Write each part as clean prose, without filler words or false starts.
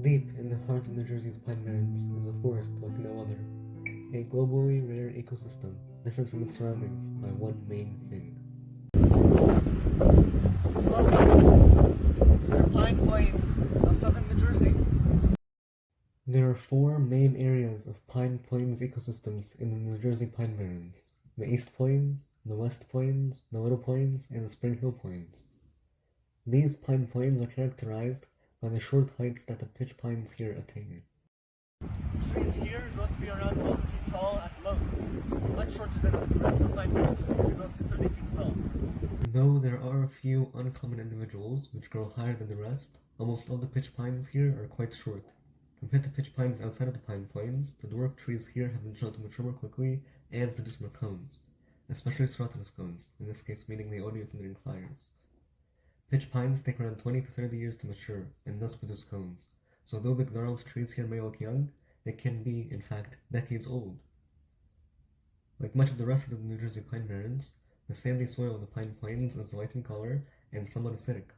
Deep in the heart of New Jersey's Pine Barrens is a forest like no other, a globally rare ecosystem different from its surroundings by one main thing. Welcome to the Pine Plains of southern New Jersey. There are four main areas of Pine Plains ecosystems in the New Jersey Pine Barrens: the East Plains, the West Plains, the Little Plains, and the Spring Hill Plains. These pine plains are characterized by the short heights that the pitch pines here attain. Trees here grow to be around 1 feet tall at most, much shorter than the rest of the pine barrens, which grow to 30 feet tall. Though there are a few uncommon individuals which grow higher than the rest, almost all the pitch pines here are quite short. Compared to pitch pines outside of the pine plains, the dwarf trees here have been shown to mature more quickly and produce more cones, especially serotinous cones, in this case meaning the audio-thundering fires. Pitch pines take around 20 to 30 years to mature and thus produce cones, so though the gnarled trees here may look young, they can be, in fact, decades old. Like much of the rest of the New Jersey Pine Barrens, the sandy soil of the Pine Plains is light in color and somewhat acidic.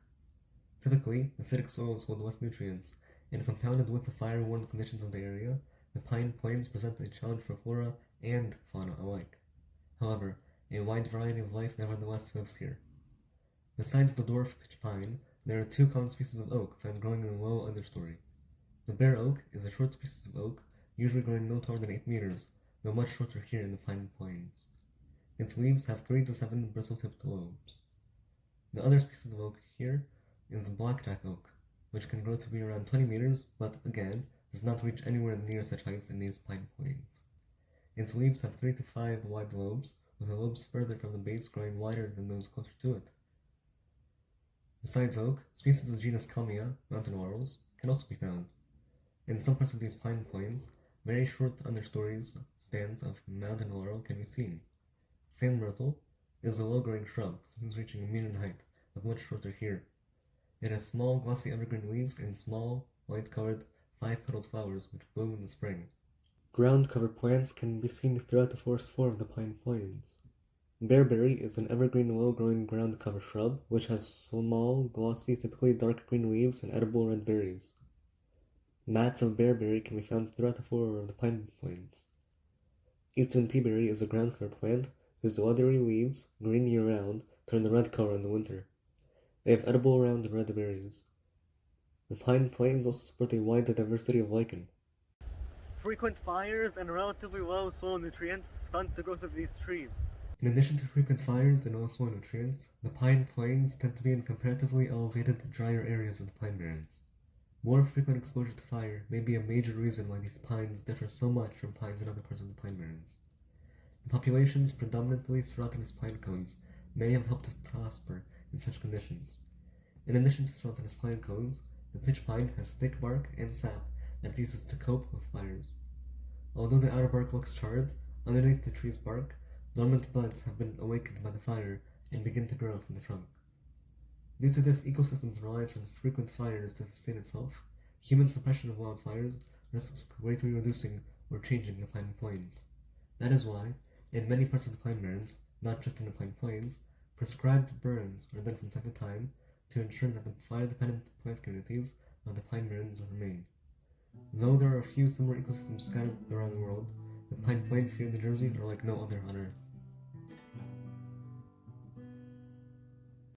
Typically, acidic soils hold less nutrients, and compounded with the fire-worn conditions of the area, the Pine Plains present a challenge for flora and fauna alike. However, a wide variety of life nevertheless lives here. Besides the dwarf pitch pine, there are two common species of oak found growing in the low understory. The bare oak is a short species of oak, usually growing no taller than 8 meters, though much shorter here in the Pine Plains. Its leaves have 3 to 7 bristle-tipped lobes. The other species of oak here is the blackjack oak, which can grow to be around 20 meters, but again, does not reach anywhere near such heights in these Pine Plains. Its leaves have 3 to 5 wide lobes, with the lobes further from the base growing wider than those closer to it. Besides oak, species of the genus Kalmia, mountain laurels, can also be found. In some parts of these pine plains, very short understories stands of mountain laurel can be seen. Sand myrtle is a low-growing shrub, sometimes reaching a meter in height, but much shorter here. It has small, glossy evergreen leaves and small, light-colored, 5-petaled flowers which bloom in the spring. Ground-cover plants can be seen throughout the forest floor of the Pine Plains. Bearberry is an evergreen low-growing ground-cover shrub which has small, glossy, typically dark green leaves and edible red berries. Mats of bearberry can be found throughout the floor of the Pine Plains. Eastern teaberry is a ground-cover plant whose leathery leaves, green year-round, turn the red color in the winter. They have edible round red berries. The Pine Plains also support a wide diversity of lichen. Frequent fires and relatively low soil nutrients stunt the growth of these trees. In addition to frequent fires and low soil nutrients, the Pine Plains tend to be in comparatively elevated, drier areas of the Pine Barrens. More frequent exposure to fire may be a major reason why these pines differ so much from pines in other parts of the Pine Barrens. The population's predominantly serotinous pine cones may have helped it prosper in such conditions. In addition to serotinous pine cones, the pitch pine has thick bark and sap that it uses to cope with fires. Although the outer bark looks charred, underneath the tree's bark, dormant buds have been awakened by the fire and begin to grow from the trunk. Due to this ecosystem's reliance on frequent fires to sustain itself, human suppression of wildfires risks greatly reducing or changing the Pine Plains. That is why, in many parts of the Pine Barrens, not just in the Pine Plains, prescribed burns are done from time to time to ensure that the fire-dependent plant communities of the Pine Barrens remain. Though there are a few similar ecosystems scattered around the world, the Pine Plains here in New Jersey are like no other on Earth.